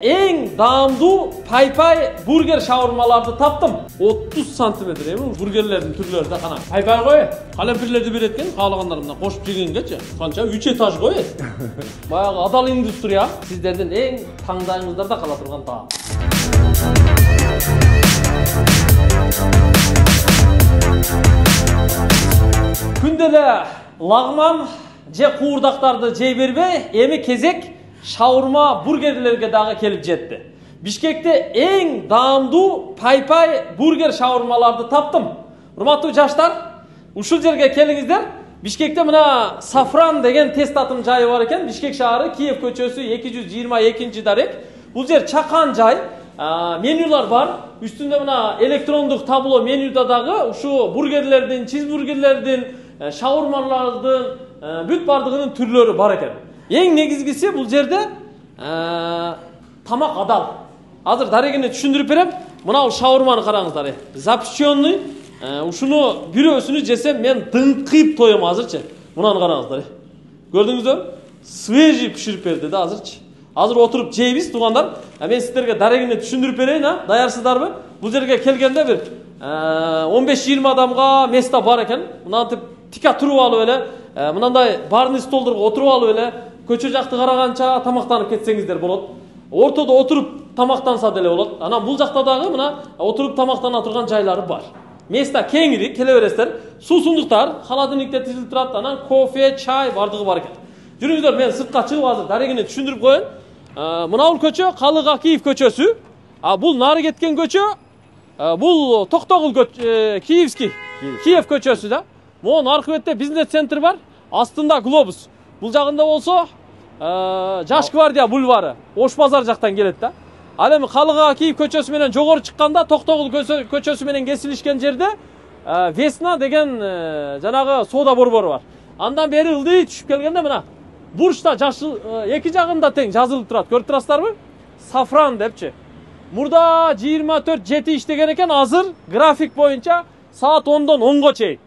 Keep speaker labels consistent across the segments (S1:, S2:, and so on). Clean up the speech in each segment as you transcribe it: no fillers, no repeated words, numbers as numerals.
S1: En damdu pay burger şavurmalardı taptım. 30 santimetre emin burgerlerin türleri de kana. Pay koy. Kalempirlerdi bir etken kalağanlarımdan koşup çeken geçe. Kança 3 etaj koy. Bayağı adal industria. Sizlerden en tangdayınızlarda kala turgan ta. Kündele lağman je kuurdaktardı jey berbe emi kezek şavurma burgerlerge dağı kelip jetti. Bişkekte en damdu pay burger şavurmalardı taptım. Hurmattуу жаштар, ушул жерге келиңиздер. Бишкекте мына Safran деген тест атым жайы бар экен. Бишкек шаары, Киев көчөсү 222-дарек. Бул жер чакан жай. Менюлар бар. Үстүндө мына электрондук табло менюда дагы ушу бургерлердин, чизбургерлердин, шаурмалардын бүт бардыгынын түрлөрү бар экен. Ең негизгиси бул жерде тамак адал. Азыр дарегине түшүндүрүп берем. Мына ул шаурманы караңыздар. Запеченный. Ушуну бирөөсүнү жесем мен дыңкыйып тоем азырчы. Мунаны караңыздар. Көрдүңүздөр? Свежий пиширип берди да азырчы. Азыр отуруп жейбиз туугандар. Мен сиздерге дарегине түшүндүрүп берейин, даярсыздарбы? Бул жерге келгенде бир 15-20 адамга место бар экен. Мынантип тика туруп алып эле, мынандай барный столдорго отуруп алып эле, көчө жакты караганча тамактанып кетсеңиздер болот. Ортодо отуруп тамактанса деле болот. Анан бул жакта дагы мына отуруп тамактана турган жайлары бар. Места кеңири, келе бересиздер. Суусундуктар, холодильникте тизилип турат, анан кофе, чай бардыгы бар экен. Жүрүңүздөр, мен сыртка чыгып азыр дарегине түшүндүрүп коеюн. Мына бул көчө Калык Акиев көчөсү. Бул нары кеткен көчө, бул Токтогул Киевский, Киев көчөсү да. Могу аркы бетте бизнес центр бар, астында глобус. Бул жагында болсо Жаш гвардия бульвары, Ош базар жактан келет да. Ал эми Калык Акиев көчөсү менен жогору чыкканда Токтогул көчөсү менен кесилишкен жерде Весна деген жанагы соода борбору бар. Андан бери ылдый түшүп келгенде мына бурчта жашыл эки жагында тең жазылып турат. Көрүп турасыздарбы? Safran депчи. Мурда 24/7 иштеген экен, азыр график боюнча саат 10-дон 10го чейин.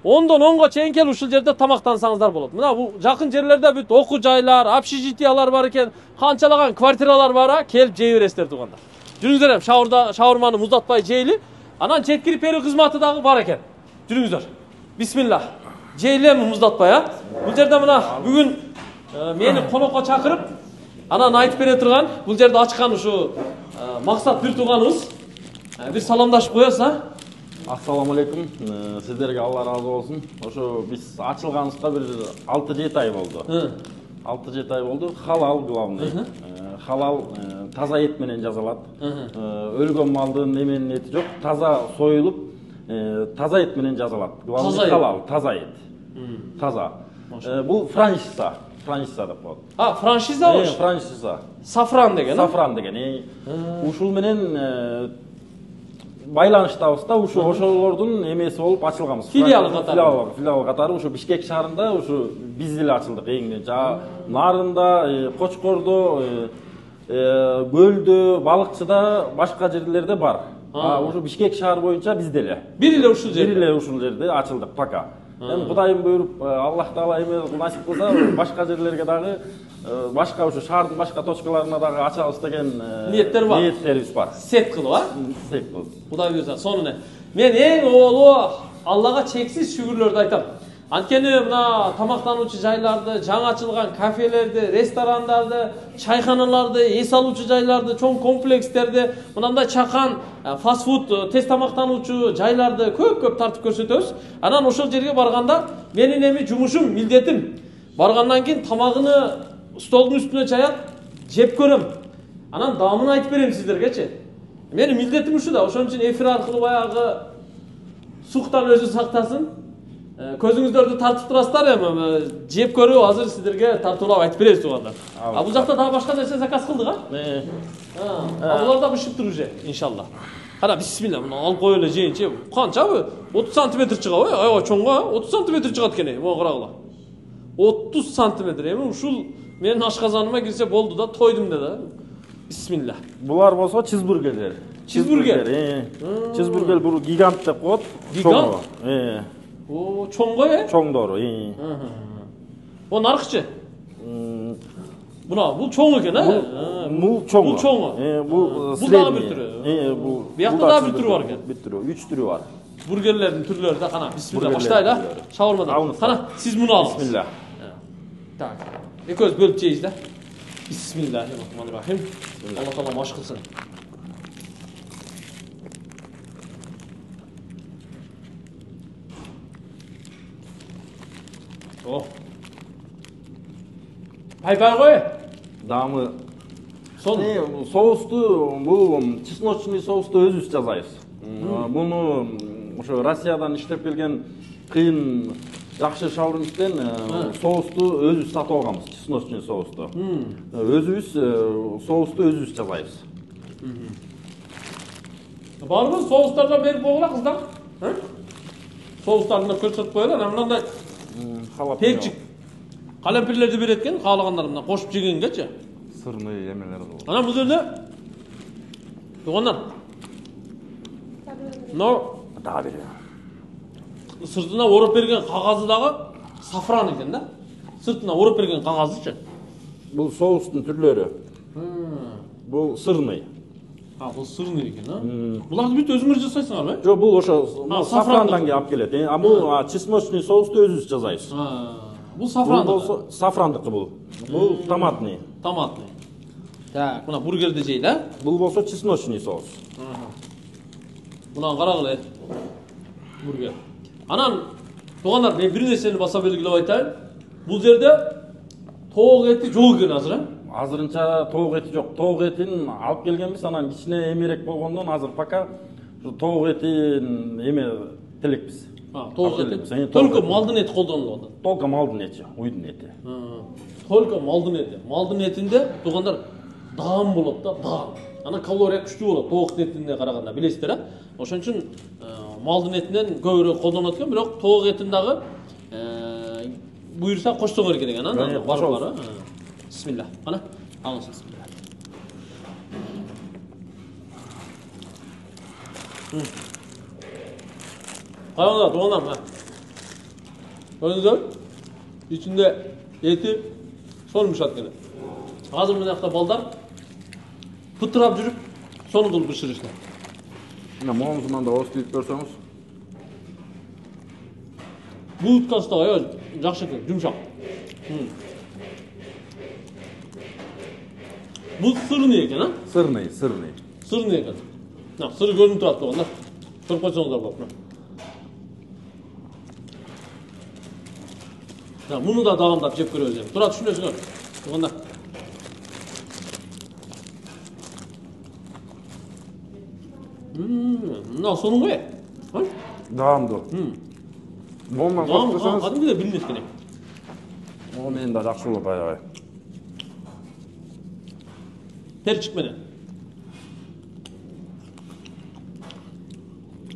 S1: 10-дон 10го чейин келип ушул жерде тамактансаңыздар болот. Мына бул жакын жерлерде бүт окуу жайлар, общежитиялар бар экен, канчалаган квартиралар бар, келип жей бересиздер туугандар. Жүрүңүздөр, шаурманы муздатпай жейли. Анан четкирип берүү кызматы дагы бар экен. Жүрүңүздөр. Бисмилла. Жейлем муздатпай, Бул жерде мына бүгүн мени конокко чакырып, анан айтып бере турган, бул жерде ачкан ушу максат бир тууганыбыз. Бир саламдашып коесуз,
S2: Ассаламу алейкум. Сиздерге Алла разы болсун. Ошо биз ачылганыбызга бир 6-7 ай болду. 6-7 ай болду. Халал главный. Халал таза эт менен жасалат. Өлгөн малдын неменин эти жок, таза союлуп, таза эт менен жасалат. Главный халал, таза эт. Таза. Бул франшиза. Франшиза деп коет.
S1: Франшиза болуш?
S2: Франшиза.
S1: Safran деген.
S2: Safran деген. Ушул менен байланыштабыз да, ушу ошолордун эмеси болуп ачылганбыз.
S1: Филиалы катары.
S2: Филиал катары ушу Бишкек шаарында ушу биз эле ачылдык эң. Нарында, Кочкордо, Көлдө, Балыкчыда, башка жерлерде бар. Ушу Бишкек шаар боюнча бизде эле.
S1: Бир эле ушул жерде.
S2: Бир эле ушул жерде ачылдык пока. Эми Кудайым буйруп, Аллах таала эме насип кылса, башка жерлерге дагы, башка ушу шаардын башка точкаларына дагы ачабыз деген
S1: ниеттер бар.
S2: Ниеттерибиз бар.
S1: Сет кылып,
S2: Сет кылып.
S1: Кудай буйруса, сонуна. Мен эң оолу Аллага чексиз шүгүрлөрдү айтам. Анткени мына тамактануучу жайларды, жаңы ачылган кафелерди, ресторандарды, чайханаларды, эс алуучу жайларды, чоң комплекстерди, мындай чакан фастфуд, тез тамактануучу жайларды көп тартып көрсөтөбүз. Анан ошол жерге барганда менин эми жумушум, милдетим. Баргандан кийин тамагыны столдун үстүнө чаят, жеп көрөм. Анан даамын айтып берем сиздергечи. Менин милдетим ушу да, ошон үчүн эфир аркылуу баягы суктан өзү сактасын. Көзүңүздөрдү тартып турасыздар эми, жеп көрүү азыр сиздерге тартуулап айтып беребиз туугандар. Бул жакта дагы башка нерсе заказ кылдык, булар да бышып тур уже, иншалла. Кара, бисмилла, муну алып коелу жейинчи. Канчабы? 30 сантиметр чыгабы? Аябай чоңго, 30 сантиметр чыгат экен, могу карагыла. 30 сантиметр эми ушул менин ашказаныма кирсе болду да, тойдум да. Бисмилла.
S2: Булар болсо чизбургерлер.
S1: Чизбургер.
S2: Чизбургер бул гигант деп коет.
S1: Гигант? Чоңго,
S2: Чоңдору.
S1: О, наркычы? Bu çoğun eкен, ha?
S2: Bu çoğu.
S1: Bu çoğu.
S2: Bu
S1: daha bir türü. Bu yakta daha bir türü var eкен.
S2: Bir türü, 3 türü var.
S1: Burgerlerin türleri de kana. Bismillah başlayla. Şavurmadan. Kana siz bunu alın.
S2: Bismillah.
S1: Tak. Ekoz bölüp jeyiz da. Bismillahirrahmanirrahim. Allah Taala maş kılsın. Oh. Pay koy.
S2: Damı
S1: Son.
S2: Соусты, bu чесночный соусты өзүбүз жасайбыз. Буну ошо Россиядан иштеп келген кыйын жакшы шаурмиштен соусту өзүбүз сатып алганбыз, чесночный соусту. Өзүбүз соусту өзүбүз жасайбыз.
S1: Барбы соустардан берип койгула кыздар? Соустарын да көрсөтүп коелу, мындай перчик калемпирлерди берет экен, каалагандарына кошуп жегенгечи.
S2: Сырный эмелер болот.
S1: Ana bu жерде тугандар. Но
S2: Дагы бери.
S1: сыртына ороп берген кагазы дагы сафран экен да. Сыртына ороп берген кагазычы.
S2: Бул соустун түрлөрү. Бул сырный.
S1: Бул сырный экен, а? Буларды бүт өзүңөр жасайсыңарбы?
S2: Жок, бул ошо сафрандан алып келет. Бул чесночный соусту өзүбүз жасайбыз.
S1: Бул сафран.
S2: Бул сафрандыкы бул. Бул томатный.
S1: Томатный. Так, мына бургерди жей да?
S2: Бул болсо чесночный соус.
S1: Мына карагыла. Бургер. Анан тугандар, мен бир нерсени баса белгилеп айтайын. Бул жерде тоок эти жок экен азыр, а?
S2: Азырынча тоок эти жок. Тоок этин алып келгенбиз, анан кичине эмерек болгондон азыр пока тоок этин эме телекпиз.
S1: Тоок эти. Только малдын эти колдонулуп атат.
S2: Только малдын эти, уйдун эти.
S1: Только малдын эти. Малдын этинде тугандар даам болот да, даам. Ана калория күчтүү болот тоок этине караганда, билесиздер, а? Ошон үчүн малдын этинен көбүрөөк колдонот экен, бирок тоок этин дагы буйрса коштоңор керек экен, ана бар. Бисмилlah. Ана, алыңыз бисмилlah. Караңыздар, тугандар, мына. Көрдүңүздөр? İçinde eti solmuşat gene. Азыр мына жакта балдар пытырап жүрүп, сону кылып бышырышты.
S2: Мына момузунан да ооз тийип көрсөңүз.
S1: Бул уткасы да жакшы экен, жумшак. Бул сырный экен, а?
S2: Сырный.
S1: Сырный экен. Мына сыры көрүнүп турат туганда. Көрүп койсоңуздар болот. Муну да даамдап жеп көрөбүз. Тура түшүнөсүңөр. Туганда. Мына сонун ғой.
S2: Даамдуу. Момун көрсөңүз.
S1: Кадимгидей билинет экен.
S2: О, мен да жакшы болот аябай.
S1: Перчик менен.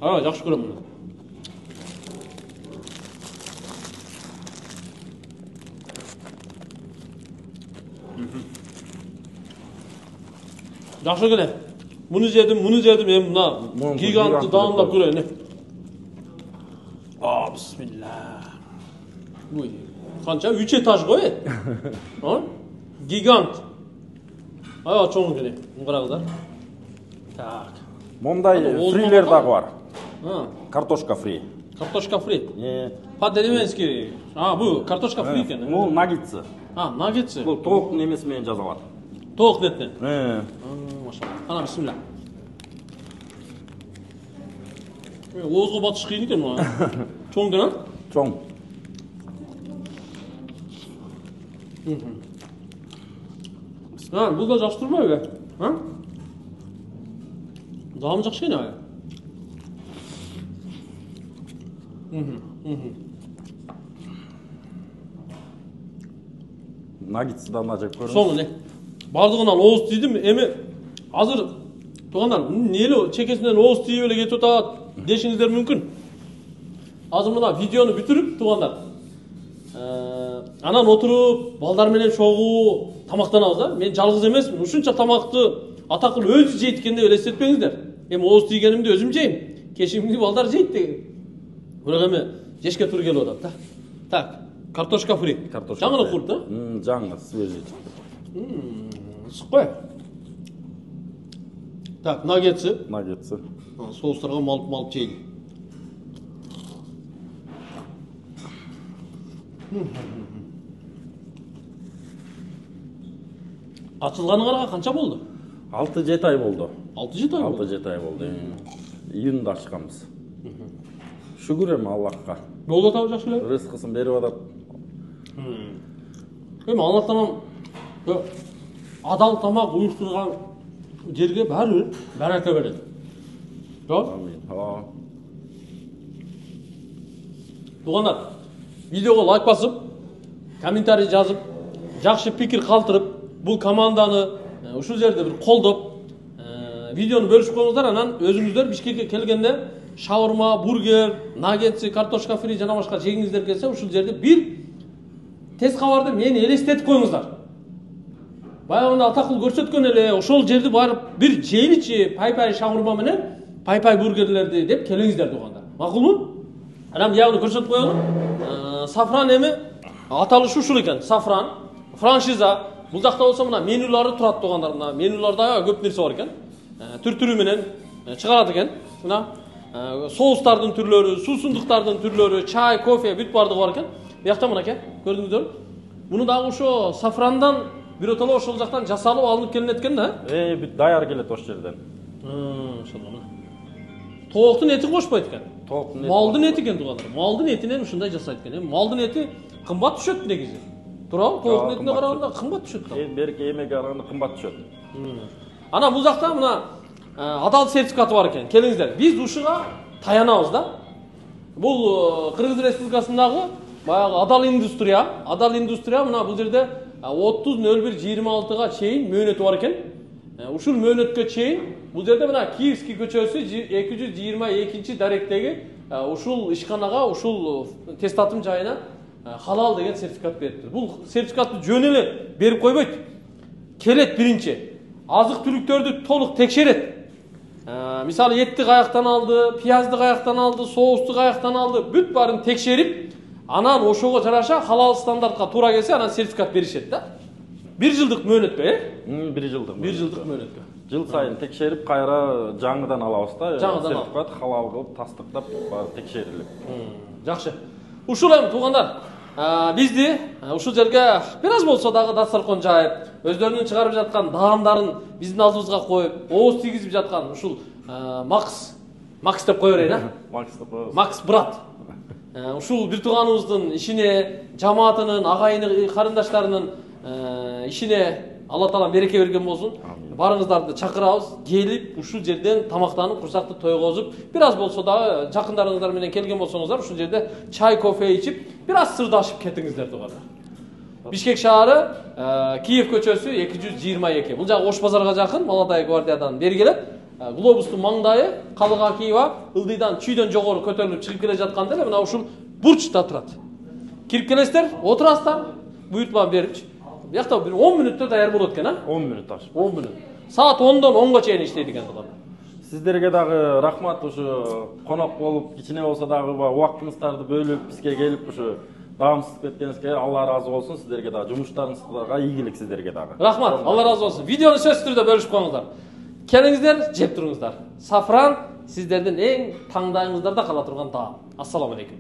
S1: Жакшы көрөм муну. Жакшы экен. Муну жедим, мен мына гигантты даамдап көрөйүн. Бисмилlah. Ой, канча 3 этаж ғой. Гигант. Чоң экен. Караңыздар. Так.
S2: Мондай фрилер дагы бар. Картошка фри.
S1: Картошка фри. По-деревенски. Бул картошка фри экен.
S2: Бул наггетсы.
S1: Наггетсы.
S2: Бул тоок немеси менен жасалат.
S1: Тоок этинен. Машалла. Ана бисмилlah. Оозго батыш кыйын экен мына. Чоң экен, а?
S2: Чоң.
S1: Бул да жакшы турбайбы? Даамы жакшы экен, а?
S2: Наггетсыдан да жеп көрүңүз.
S1: Соңу эле. Бардыгынан ооз тийдим, эми азыр тугандар, эмне чекесинен ооз тийип эле кетип атат дешиңиздер мүмкүн. Азыр мына видеону бүтүрүп тугандар. Анан отуруп, балдар менен чогуу тамактанабыз да. Мен жалгыз эмесмин. Ушунча тамакты атакыл өзү жейт экен деп элестетпеңиздер. Эми ооз тийгенимди өзүм жейм. Кешимди балдар жейт деген. Бирок эми жешке туура келип атат да. Так, картошка фри. Жаңы курт, да?
S2: Жаңы, свежий.
S1: Ысық қой. Так, нагетсі.
S2: Нагетсі.
S1: Соустарға малып жейді. Açılғаныңарға қанша болды?
S2: 6-7 ай болды.
S1: 6-7 ай болды?
S2: 6-7 ай болды. Июнда ашқанбыз. Шүгір эми Аллахқа.
S1: Жолда тауып жақшылар?
S2: Рызқысын беріп атат.
S1: Аллахтан адал тамақ ұйықтырған жерге бәрі бәрәке береді.
S2: Амин.
S1: Туғандар, видеоға лайк басып, комментарий жазып, жақсы пикір қалтырып, бұл команданы ушул жерде бір қолдап, видеоны бөлішіп қойыңыздар, анан өзіңіздер Бишкекке келгенде шаурма, бургер, нагетси, картошка фри жана башка жегиңиздер келсе, ушул жерде бір тез хабарды мени елестетіп қойыңыздар. Баяғында Атакул көрсөткөн эле, ошол жерди барып бир жейличи пай-пай шаурма менен пай-пай бургерлерди деп келиңиздер туғандар. Макулбу? Анан биягыны көрсөтүп коелу. Сафран эми аталышы ушул экен. Сафран франшиза. Бул жакта болсо мына менюлары турат туғандар. Мына менюларда көп нерсе бар экен. Түр-түрү менен чыгарат экен. Мына соустардын түрлөрү, суусундуктардын түрлөрү, чай, кофе, бүт бардыгы бар экен. Биякта мынакей, көрдүңүздөр. Муну дагы ошо сафрандан биротоло ошол жактан жасалып алынып келинет экен да?
S2: Бүт даяр келет ошол жерден.
S1: Иншалла. Тооктун этин кошпойт экен. Малдын эти экен тугандар. Малдын этинен ушундай жасайт экен. Малдын эти кымбат түшөт негизи. Туурабы? Тооктун этине караганда кымбат түшөт да.
S2: Берки эмеге караганда кымбат түшөт.
S1: Ана бул жакта мына адал сертификаты бар экен. Келиңиздер. Биз ушуга таянабыз да. Бул Кыргыз Республикасындагы баягы адал индустрия мына бул жерде 30.01.26-га чейин мөөнөтү бар экен. Ушул мөөнөткө чейин бул жерде мына Киевский көчөсү 222-даректеги ушул ишканага, ушул тестатым жайына халал деген сертификат бериптир. Бул сертификатты жөн эле берип койбойт. Келет биринчи. Азык-түлүктөрдү толук текшерет. Мисалы этти каяктан алды, пиязды каяктан алды, соусту каяктан алды, бүт баарын текшерип, анан ошого жараша халал стандартка туура келсе, анан сертификат беришет да. 1 жылдык мөөнөткө,
S2: 1 жылдык.
S1: 1 жылдык мөөнөткө.
S2: Жыл сайын текшерип, кайра жаңыдан алабыз да.
S1: Сертификат
S2: халал кылып, тастыктап, текшерилип.
S1: Жакшы. Ушул эми туугандар, бизди ушул жерге бир аз болсо дагы дастаркан жайып, өздөрүнүн чыгарып жаткан даамдарын биздин алдыбызга коюп, ооз тийгизип жаткан ушул Макс деп кое берейин, Макс брат. Ушул бир тууганыбыздын ишине, жамаатынын, агайыны, карындаштарынын ишине Алла Таала береке берген болсун. Барыңыздарды чакырабыз, келип ушул жерден тамактанып, курсакты тойгозуп, бир аз болсо да жакындарыңыздар менен келген болсоңуздар, ушул жерде чай, кофе ичип, бир аз сырдашып кетиңиздер тугандар. Бишкек шаары, Киев көчөсү 222. Бул жагы Ош базарга жакын, Молодая гвардиядан бери келет. Глобустун маңдайы, Калыга Киева, ылдыйдан чүйдөн жогору көтөрүлүп чыгып келе жатканда эле мына ушул бурчта турат. Кирип келесиздер, отурасыздар, буйртма берипчи. Биякта бир 10 мүнөттө даяр болот экен,
S2: 10 мүнөт аш.
S1: 10 мүнөт. Саат 10-дон 10га чейин иштейт экен туган.
S2: Сиздерге дагы рахмат, ушу конок болуп, кичине болсо дагы убактыңыздарды бөлүп, бизге келип ушу даамсыз кеткениңизге Алла разы болсун. Сиздерге дагы жумуштарыңызга ийгилик сиздерге дагы.
S1: Рахмат, Алла разы болсун. Видеону сөзсүз түрдө бөлүшүп коюңуздар. Келиңиздер, жеп туруңуздар. Сафран сиздердин эң таңдайыңыздарда кала турган таам. Ассаламу алейкум.